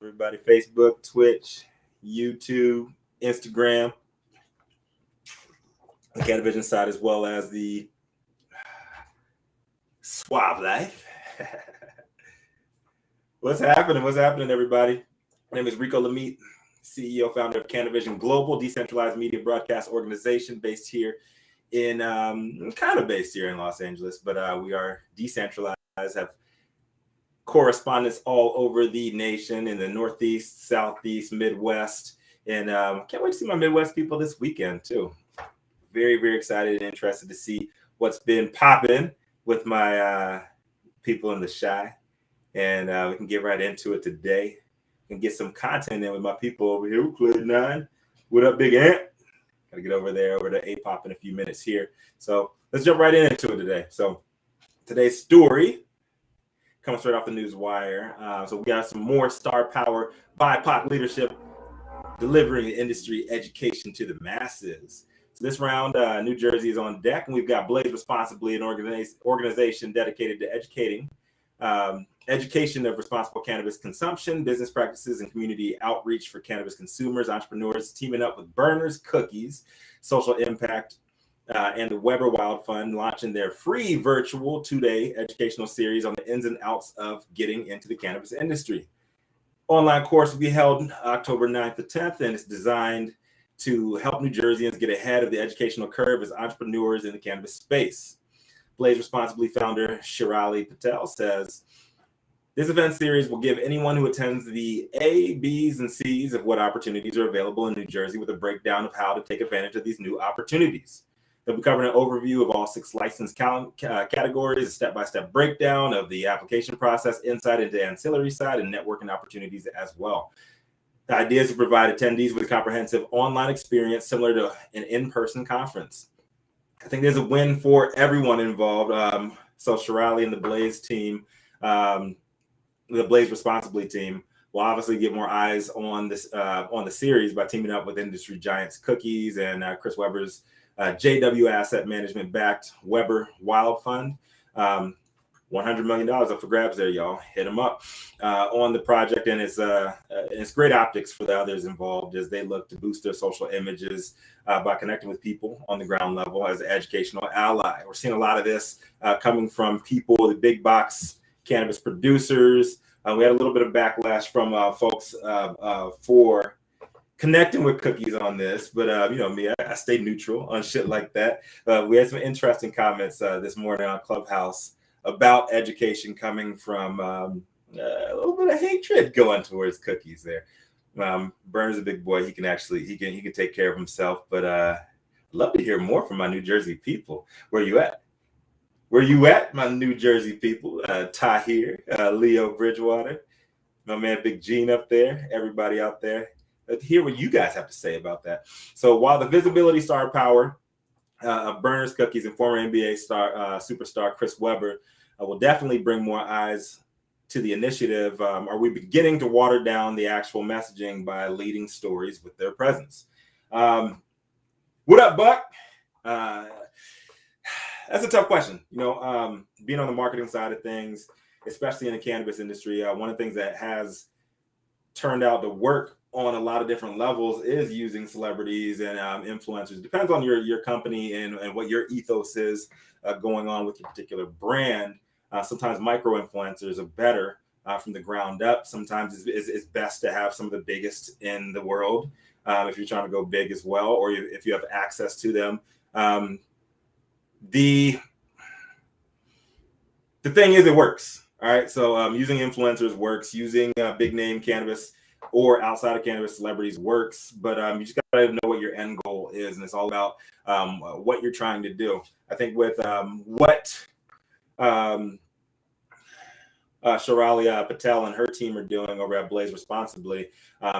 Everybody, Facebook, Twitch, YouTube, Instagram, the Cannabis side, as well as the Suave Life. What's happening, everybody? My name is Rico Lamite, CEO, founder of Cannabis Global, decentralized media broadcast organization based here in based here in Los Angeles, but we are decentralized, have correspondents all over the nation in the Northeast, Southeast, Midwest, and can't wait to see my Midwest people this weekend too. Very, very excited and interested to see what's been popping with my people in the Shy, and we can get right into it today and get some content in with my people over here. Cloud 9, what up, Big Ant? Gotta get over to A-Pop in a few minutes here. So let's jump right into it today. So today's story comes straight off the news wire. So we got some more star power BIPOC leadership delivering industry education to the masses. So this round, New Jersey is on deck, and we've got Blaze Responsibly, an organization dedicated to education of responsible cannabis consumption, business practices, and community outreach for cannabis consumers, entrepreneurs, teaming up with Burners Cookies, Social Impact, and the Weber Wild Fund, launching their free virtual 2-day educational series on the ins and outs of getting into the cannabis industry. Online course will be held October 9th to 10th, and it's designed to help New Jerseyans get ahead of the educational curve as entrepreneurs in the cannabis space. Blaze Responsibly founder Shirali Patel says, this event series will give anyone who attends the A, B's, and C's of what opportunities are available in New Jersey with a breakdown of how to take advantage of these new opportunities. They'll be covering an overview of all 6 licensed categories, a step-by-step breakdown of the application process, insight into ancillary side, and networking opportunities as well. The idea is to provide attendees with a comprehensive online experience similar to an in-person conference. I think there's a win for everyone involved. So Shirali and the Blaze team, the Blaze Responsibly team, will obviously get more eyes on this on the series by teaming up with industry giants Cookies and Chris Weber's JW Asset Management backed Weber Wild Fund. $100 million up for grabs there, y'all. Hit them up on the project, and it's great optics for the others involved as they look to boost their social images by connecting with people on the ground level as an educational ally. We're seeing a lot of this coming from people, the big box cannabis producers. We had a little bit of backlash from folks for connecting with Cookies on this, but me, I stay neutral on shit like that. We had some interesting comments this morning on Clubhouse about education coming from a little bit of hatred going towards Cookies there. Burner's a big boy. He can take care of himself, but I'd love to hear more from my New Jersey people. Where you at? Where you at, my New Jersey people? Tahir, Leo Bridgewater, my man Big Gene up there, everybody out there. Let's hear what you guys have to say about that. So while the visibility star power of Burners Cookies and former NBA superstar Chris Weber will definitely bring more eyes to the initiative, are we beginning to water down the actual messaging by leading stories with their presence? What up, Buck? That's a tough question. Being on the marketing side of things, especially in the cannabis industry, one of the things that has turned out to work on a lot of different levels is using celebrities and influencers. Depends on your company and what your ethos is going on with your particular brand. Sometimes micro influencers are better from the ground up. Sometimes it's best to have some of the biggest in the world if you're trying to go big as well, or if you have access to them. The thing is, it works. All right, so using influencers works. Using big name cannabis or outside of cannabis celebrities works, but you just gotta know what your end goal is, and it's all about what you're trying to do. I think with what Shirali Patel and her team are doing over at Blaze Responsibly,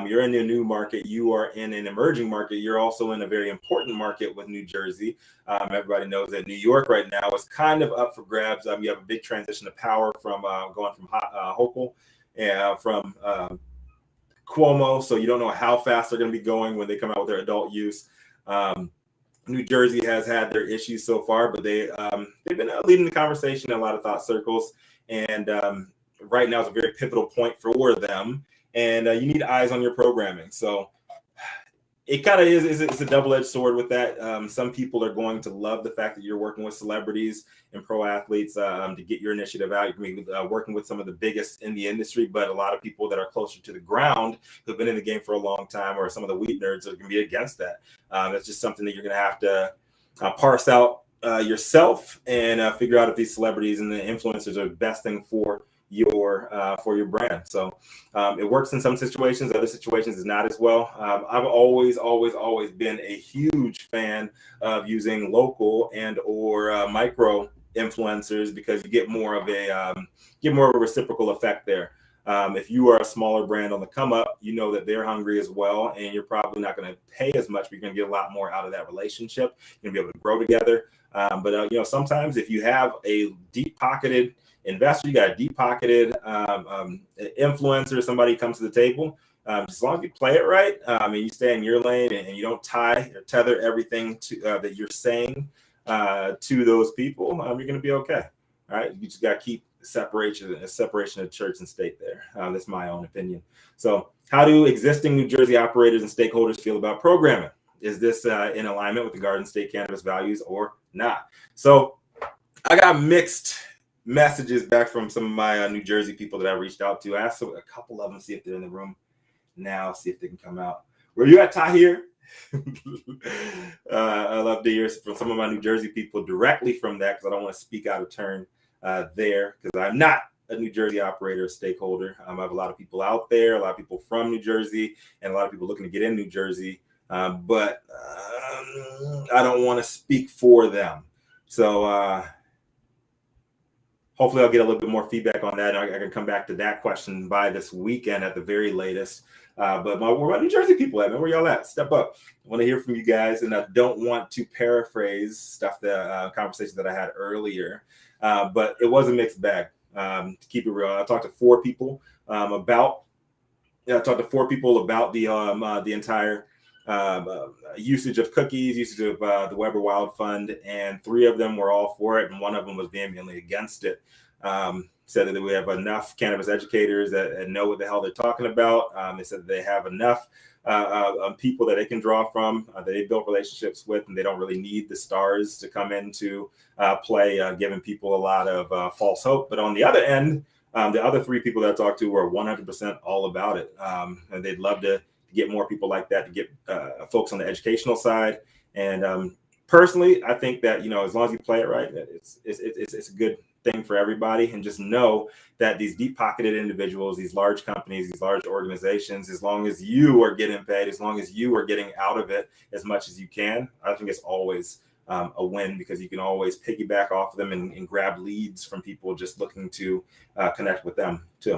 you're in a new market, you are in an emerging market, you're also in a very important market with New Jersey. Everybody knows that New York right now is kind of up for grabs. You have a big transition of power from going from Hochul and from Cuomo, so you don't know how fast they're going to be going when they come out with their adult use. New Jersey has had their issues so far, but they've been leading the conversation in a lot of thought circles, and right now is a very pivotal point for them and you need eyes on your programming. So it kind of is it's a double-edged sword with that. Some people are going to love the fact that you're working with celebrities and pro athletes to get your initiative out. You're going to be working with some of the biggest in the industry, but a lot of people that are closer to the ground who've been in the game for a long time, or some of the wheat nerds, are going to be against that. That's just something that you're going to have to parse out yourself and figure out if these celebrities and the influencers are the best thing for your brand. So it works in some situations, other situations is not as well. I've always been a huge fan of using local and or micro influencers, because you get more of a reciprocal effect there. If you are a smaller brand on the come up, you know that they're hungry as well, and you're probably not going to pay as much, but you're going to get a lot more out of that relationship. You're going to be able to grow together. But sometimes if you have a deep-pocketed investor, you got a deep-pocketed influencer, somebody comes to the table, as long as you play it right, and you stay in your lane, and you don't tie or tether everything to that you're saying to those people, you're going to be okay. All right, you just got to keep separation of church and state there. That's my own opinion. So how do existing New Jersey operators and stakeholders feel about programming? Is this in alignment with the Garden State Cannabis values or not? So I got mixed messages back from some of my New Jersey people that I reached out to. I asked a couple of them, see if they're in the room now, see if they can come out. Where you at, Tahir? I love to hear from some of my New Jersey people directly from that, because I don't want to speak out of turn there, because I'm not a New Jersey operator or stakeholder. I have a lot of people out there, a lot of people from New Jersey, and a lot of people looking to get in New Jersey, but I don't want to speak for them. So hopefully I'll get a little bit more feedback on that, and I can come back to that question by this weekend at the very latest. But where my New Jersey people at, man? Where y'all at? Step up. I want to hear from you guys, and I don't want to paraphrase stuff, the conversation that I had earlier, but it was a mixed bag. To keep it real, I talked to four people about the entire usage of cookies, usage of the Weber Wild Fund, and three of them were all for it, and one of them was vehemently against it. Said that we have enough cannabis educators that know what the hell they're talking about. They said that they have enough people that they can draw from, that they built relationships with, and they don't really need the stars to come into play, giving people a lot of false hope. But on the other end, the other three people that I talked to were 100% all about it, and they'd love to get more people like that, to get folks on the educational side. And personally, I think that, as long as you play it right, it's a good thing for everybody. And just know that these deep-pocketed individuals, these large companies, these large organizations, as long as you are getting paid, as long as you are getting out of it as much as you can, I think it's always a win, because you can always piggyback off of them and grab leads from people just looking to connect with them too.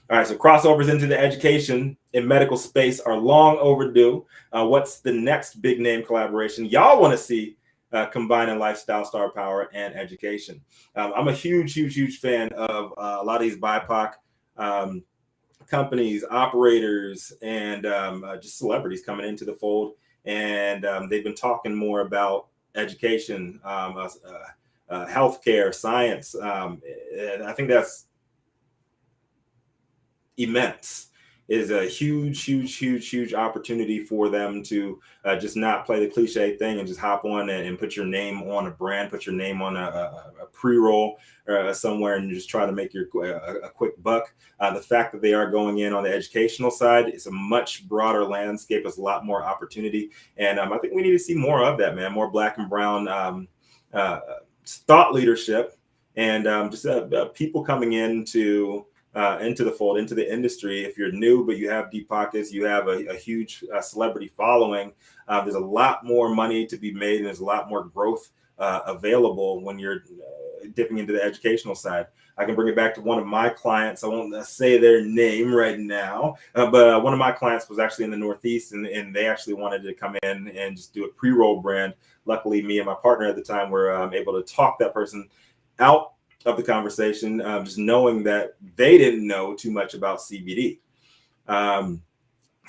All right, so crossovers into the education and medical space are long overdue. What's the next big name collaboration y'all want to see combining lifestyle, star power, and education? I'm a huge fan of a lot of these BIPOC companies, operators, and just celebrities coming into the fold. And they've been talking more about education, healthcare, science. And I think that's immense. Is a huge opportunity for them to just not play the cliche thing and just hop on and put your name on a brand, put your name on a pre-roll somewhere, and just try to make a quick buck. The fact that they are going in on the educational side, it's a much broader landscape. It's a lot more opportunity, and I think we need to see more of that, man. More Black and brown thought leadership, and just people coming into the fold, into the industry. If you're new but you have deep pockets, you have a huge celebrity following, there's a lot more money to be made, and there's a lot more growth available when you're dipping into the educational side. I can bring it back to one of my clients. I won't say their name right now, but one of my clients was actually in the Northeast, and they actually wanted to come in and just do a pre-roll brand. Luckily, me and my partner at the time were able to talk that person out of the conversation, just knowing that they didn't know too much about CBD.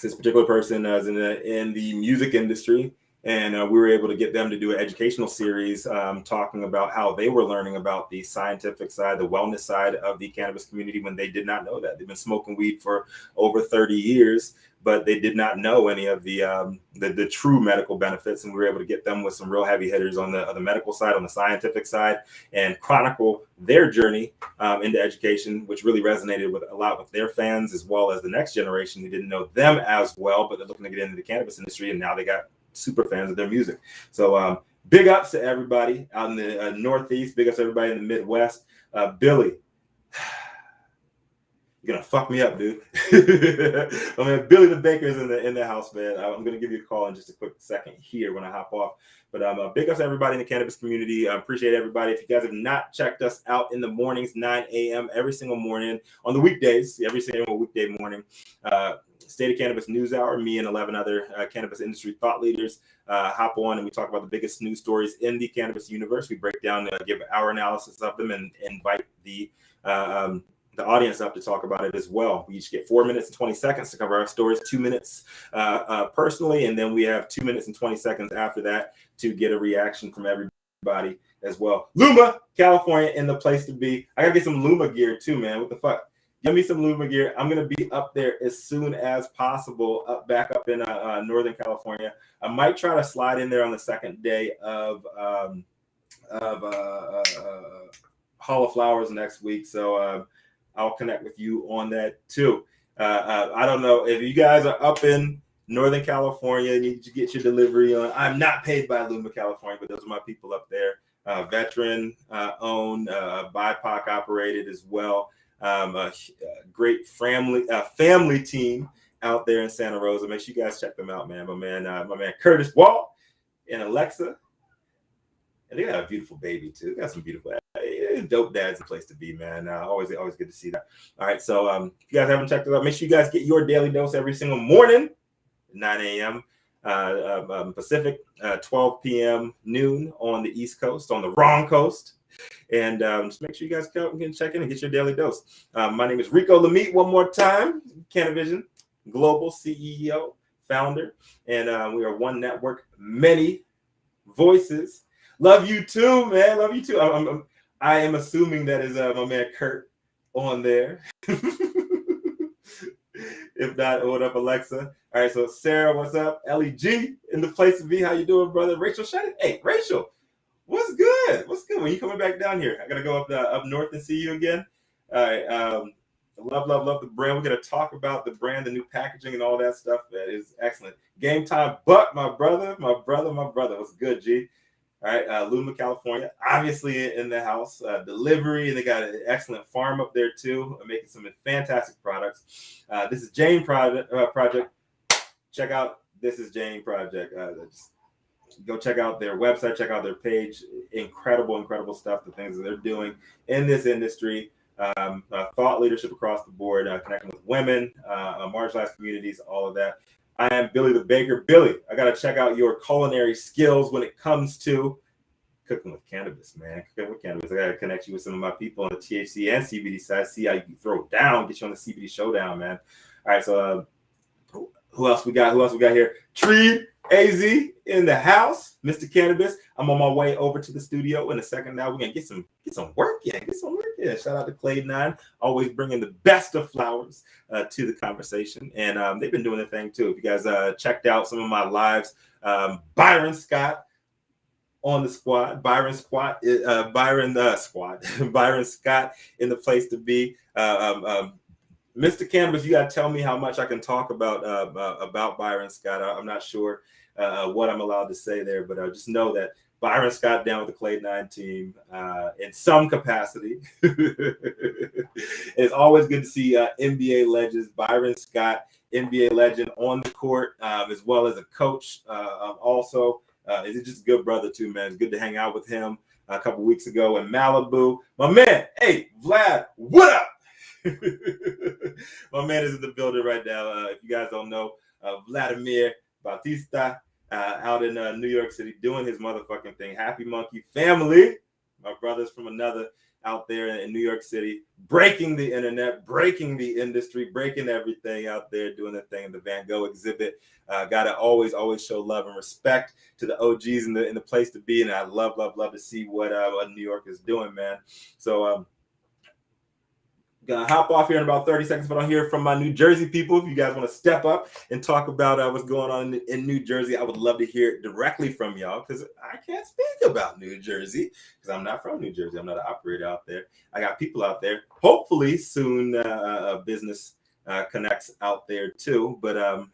This particular person is in the music industry, And we were able to get them to do an educational series talking about how they were learning about the scientific side, the wellness side of the cannabis community when they did not know that. They've been smoking weed for over 30 years, but they did not know any of the true medical benefits. And we were able to get them with some real heavy hitters on the medical side, on the scientific side, and chronicle their journey into education, which really resonated with a lot with their fans, as well as the next generation who didn't know them as well, but they're looking to get into the cannabis industry, and now they got super fans of their music. So big ups to everybody out in the Northeast. Big ups to everybody in the Midwest. Billy, you're gonna fuck me up, dude. I mean, Billy the Baker's in the house, man. I'm gonna give you a call in just a quick second here when I hop off. But big ups to everybody in the cannabis community. I appreciate everybody. If you guys have not checked us out in the mornings, 9 a.m. every single morning on the weekdays, every single weekday morning. State of Cannabis NewsHour, me and 11 other cannabis industry thought leaders hop on and we talk about the biggest news stories in the cannabis universe. We break down, give our analysis of them, and invite the audience up to talk about it as well. We each get 4 minutes and 20 seconds to cover our stories, 2 minutes personally, and then we have 2 minutes and 20 seconds after that to get a reaction from everybody as well. Luma, California, in the place to be. I gotta get some Luma gear too, man. What the fuck? Give me some Luma gear. I'm gonna be up there as soon as possible, back up in Northern California. I might try to slide in there on the second day of Hall of Flowers next week. So I'll connect with you on that too. I don't know if you guys are up in Northern California, need to get your delivery on. I'm not paid by Luma, California, but those are my people up there. Veteran owned, BIPOC operated as well. A great family team out there in Santa Rosa. Make sure you guys check them out, man. My man Curtis Wall and Alexa, and they got a beautiful baby too. They got some beautiful, dope dads. A place to be, man. Always good to see that. All right, so if you guys haven't checked it out, make sure you guys get your daily dose every single morning, 9 a.m. Pacific, 12 p.m. noon on the East Coast, on the wrong coast. And just make sure you guys can check in and get your daily dose. My name is Rico Lamite. One more time, Cannavision Global CEO, founder, and we are one network, many voices. Love you too, man. Love you too. I am assuming that is my man Kurt on there. If not, what up, Alexa? All right, so Sarah, what's up? Ellie G in the place to be. How you doing, brother? Rachel Shannon. Hey, Rachel. What's good? What's good? When you coming back down here? I gotta go up north and see you again. All right. Love the brand. We're gonna talk about the brand, the new packaging, and all that stuff. That is excellent. Game time, Buck, my brother. What's good, G? All right. Luma, California, obviously in the house. Delivery, and they got an excellent farm up there too, making some fantastic products. This is Jane Project. Check out This is Jane Project. Go check out their website, check out their page. Incredible stuff, the things that they're doing in this industry. Thought leadership across the board, connecting with women, marginalized communities, all of that. I am Billy the Baker. Billy, I got to check out your culinary skills when it comes to cooking with cannabis, man. Cooking with cannabis. I got to connect you with some of my people on the THC and CBD side, see how you can throw it down, get you on the CBD showdown, man. All right, so who else we got here? Tree AZ in the house, Mr. Cannabis. I'm on my way over to the studio in a second now. We're gonna get some work in. Shout out to Clade 9, always bringing the best of flowers to the conversation. And they've been doing their thing too. If you guys checked out some of my lives, Byron Scott on the squad. Byron Scott in the place to be. Mr. Cannabis, you got to tell me how much I can talk about Byron Scott. I'm not sure what I'm allowed to say there, but just know that Byron Scott down with the Clade 9 team in some capacity. It's always good to see NBA legends, Byron Scott, NBA legend on the court, as well as a coach also. He's just a good brother too, man. It's good to hang out with him a couple weeks ago in Malibu. My man, hey, Vlad, what up? My man is in the building right now. If you guys don't know, Vladimir Bautista out in New York City doing his motherfucking thing. Happy Monkey family, my brothers from another. out there in New York City, breaking the internet, breaking the industry, breaking everything out there, doing the thing in the Van Gogh exhibit. Gotta always show love and respect to the OGs in the place to be, and I love to see what New York is doing, man. So gonna hop off here in about 30 seconds, but I'll hear from my New Jersey people. If you guys want to step up and talk about what's going on in New Jersey, I would love to hear it directly from y'all, because I can't speak about New Jersey because I'm not from New Jersey. I'm not an operator out there. I got people out there. Hopefully soon business connects out there too, but I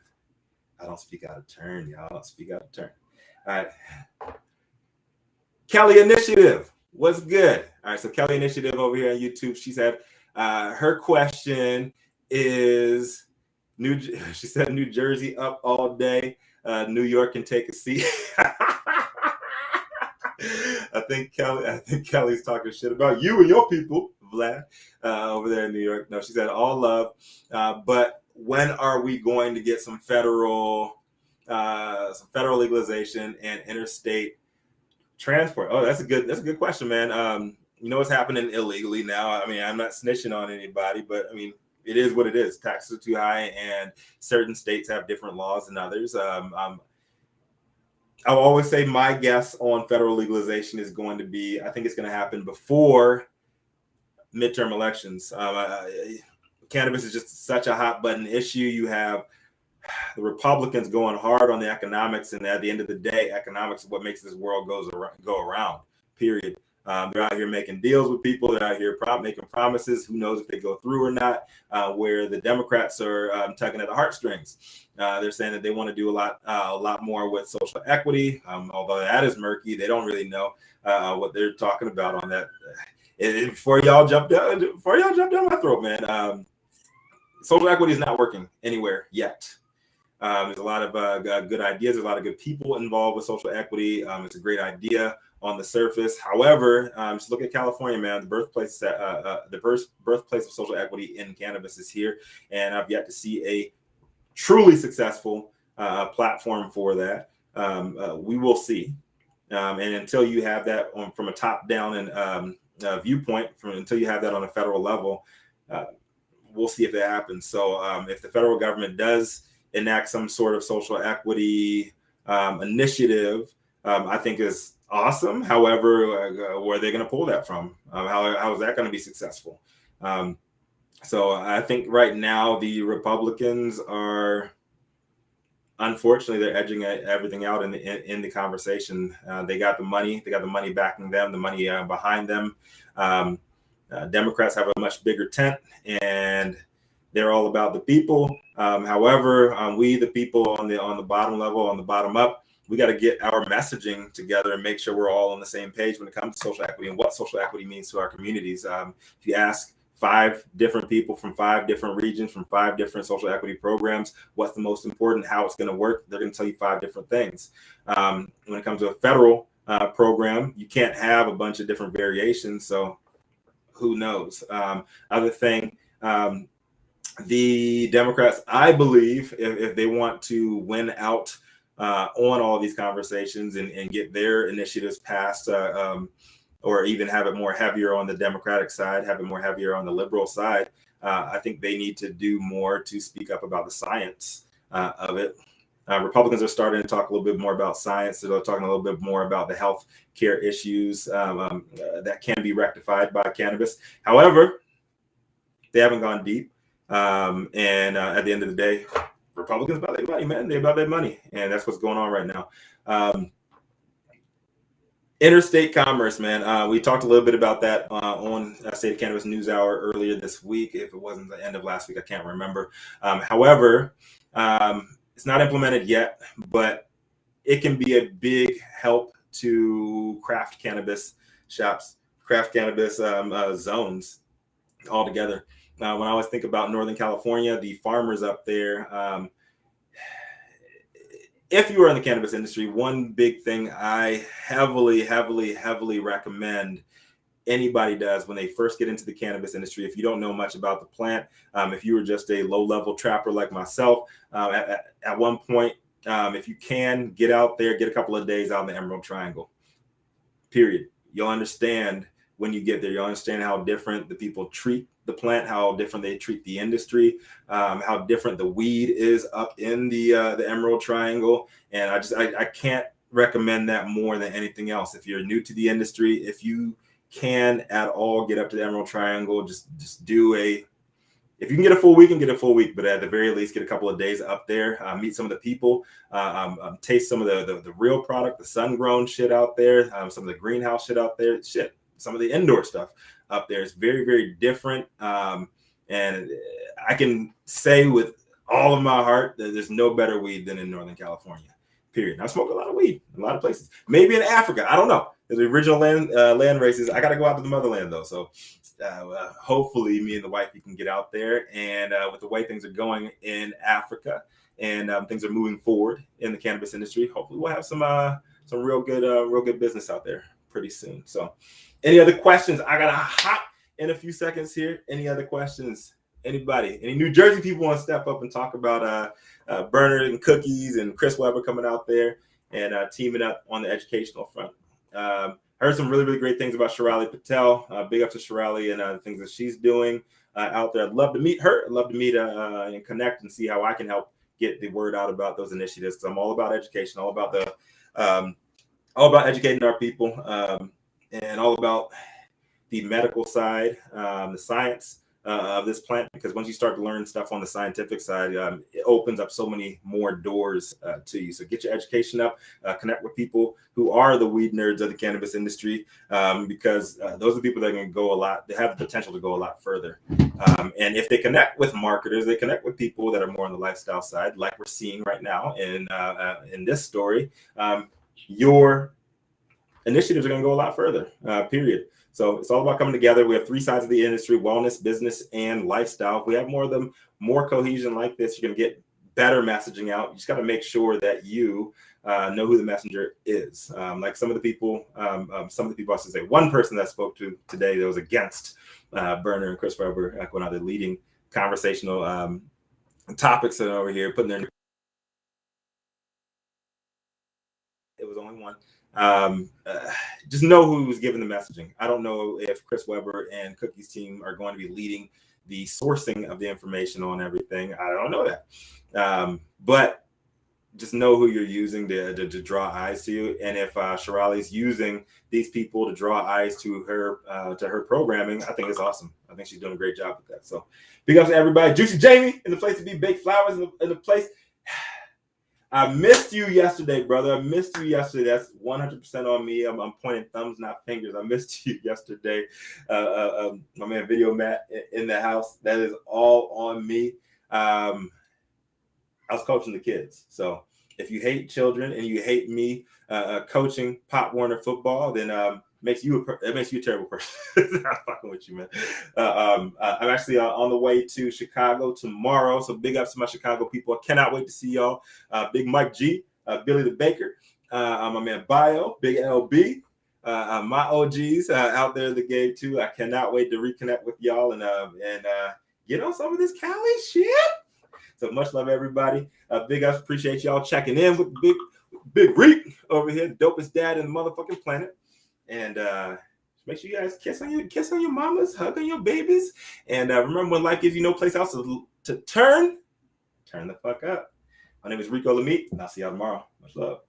don't speak out of turn, y'all. I don't speak out of turn. All right. Kelly Initiative, what's good? All right, so Kelly Initiative over here on YouTube, she said, her question is, she said, New Jersey up all day, New York can take a seat. I think Kelly's talking shit about you and your people, Vlad, over there in New York. No, she said all love, but when are we going to get some federal legalization and interstate transport? Oh, that's a good question, man. You know what's happening illegally now. I mean, I'm not snitching on anybody, but I mean, it is what it is. Taxes are too high, and certain states have different laws than others. I'll always say my guess on federal legalization is going to be, I think it's going to happen before midterm elections. Cannabis is just such a hot button issue. You have the Republicans going hard on the economics, and at the end of the day, economics is what makes this world go around, period. They're out here making deals with people. They're out here making promises. Who knows if they go through or not? Where the Democrats are tugging at the heartstrings. They're saying that they want to do a lot more with social equity. Although that is murky, they don't really know what they're talking about on that. Before y'all jump down my throat, man. Social equity is not working anywhere yet. There's a lot of good ideas. There's a lot of good people involved with social equity. It's a great idea on the surface. However, just look at California, man. The birthplace of social equity in cannabis is here, and I've yet to see a truly successful platform for that. We will see, and until you have that from a top-down and viewpoint, until you have that on a federal level, we'll see if that happens. So, if the federal government does enact some sort of social equity initiative, I think is awesome. However, where are they going to pull that from? How is that going to be successful? So I think right now the Republicans are, unfortunately, they're edging everything out in the conversation. They got the money. They got the money backing them. The money behind them. Democrats have a much bigger tent, and they're all about the people. However, we, the people on the bottom level, on the bottom up, we got to get our messaging together and make sure we're all on the same page when it comes to social equity and what social equity means to our communities. If you ask 5 different people from 5 different regions, from 5 different social equity programs, what's the most important, how it's going to work, they're going to tell you 5 different things. When it comes to a federal program, you can't have a bunch of different variations. So who knows? Other thing, the Democrats, I believe, if they want to win out on all these conversations and get their initiatives passed, or even have it more heavier on the Democratic side, have it more heavier on the liberal side, I think they need to do more to speak up about the science of it. Republicans are starting to talk a little bit more about science. They're talking a little bit more about the health care issues that can be rectified by cannabis. However, they haven't gone deep. And at the end of the day, Republicans about their money, man. They're about their money. And that's what's going on right now. Interstate commerce, man. We talked a little bit about that on State of Cannabis NewsHour earlier this week. If it wasn't the end of last week, I can't remember. However, it's not implemented yet, but it can be a big help to craft cannabis shops, craft cannabis zones altogether. When I always think about Northern California, the farmers up there, if you are in the cannabis industry, one big thing I heavily recommend anybody does when they first get into the cannabis industry, if you don't know much about the plant, if you were just a low-level trapper like myself, at one point, if you can, get out there, get a couple of days out in the Emerald Triangle, period. You'll understand when you get there. You'll understand how different the people treat the plant, how different they treat the industry, how different the weed is up in the Emerald Triangle. And I can't recommend that more than anything else. If you're new to the industry, if you can at all get up to the Emerald Triangle, just do if you can get a full week, and get a full week, but at the very least, get a couple of days up there, meet some of the people, taste some of the real product, the sun-grown shit out there, some of the greenhouse shit out there, some of the indoor stuff up there. It's very, very different. And I can say with all of my heart that there's no better weed than in Northern California, period. I smoke a lot of weed in a lot of places. Maybe in Africa, I don't know. There's the original land races. I got to go out to the motherland, though, so hopefully me and the wife, we can get out there. And with the way things are going in Africa, and things are moving forward in the cannabis industry, hopefully we'll have some real good business out there pretty soon. So any other questions? I gotta hop in a few seconds here. Any other questions? Anybody? Any New Jersey people want to step up and talk about Burner and Cookies and Chris Webber coming out there and teaming up on the educational front? Heard some really, really great things about Shirali Patel. Big up to Shirali and the things that she's doing out there. I'd love to meet her. I'd love to meet and connect and see how I can help get the word out about those initiatives. Because I'm all about education, all about educating our people, and all about the medical side, the science of this plant. Because once you start to learn stuff on the scientific side, it opens up so many more doors to you. So get your education up, connect with people who are the weed nerds of the cannabis industry, because those are the people that are going to go a lot. They have the potential to go a lot further. And if they connect with marketers, they connect with people that are more on the lifestyle side, like we're seeing right now in this story, your initiatives are going to go a lot further, period. So it's all about coming together. We have three sides of the industry: wellness, business, and lifestyle. If we have more of them, more cohesion like this, you're going to get better messaging out. You just got to make sure that you know who the messenger is. Like some of the people, I should say, one person that I spoke to today that was against Burner and Chris Webber going out there leading conversational topics over here, putting their. It was only one. Just know who was giving the messaging. I don't know if Chris Webber and Cookie's team are going to be leading the sourcing of the information on everything. I don't know that. But just know who you're using to draw eyes to you. And if Shirali's using these people to draw eyes to her programming, I think it's awesome. I think she's doing a great job with that. So big ups to everybody. Juicy Jamie in the place to be. Baked Flowers in the place. I missed you yesterday, brother. I missed you yesterday. That's 100% on me. I'm pointing thumbs, not fingers. I missed you yesterday. My man Video Matt in the house. That is all on me. I was coaching the kids. So if you hate children and you hate me coaching Pop Warner football, then it makes you a terrible person. I'm fucking with you, man. I'm actually on the way to Chicago tomorrow. So big ups to my Chicago people. I cannot wait to see y'all. Big Mike G, Billy the Baker, my man Bio, Big LB, my OGs out there in the game too. I cannot wait to reconnect with y'all and get on some of this Cali shit. So much love, everybody. Big ups. Appreciate y'all checking in with Big Reek over here, the dopest dad in the motherfucking planet. And make sure you guys kiss on your mamas, hug on your babies. And remember, when life gives you no place else to turn the fuck up. My name is Rico Lamite, and I'll see y'all tomorrow. Much love.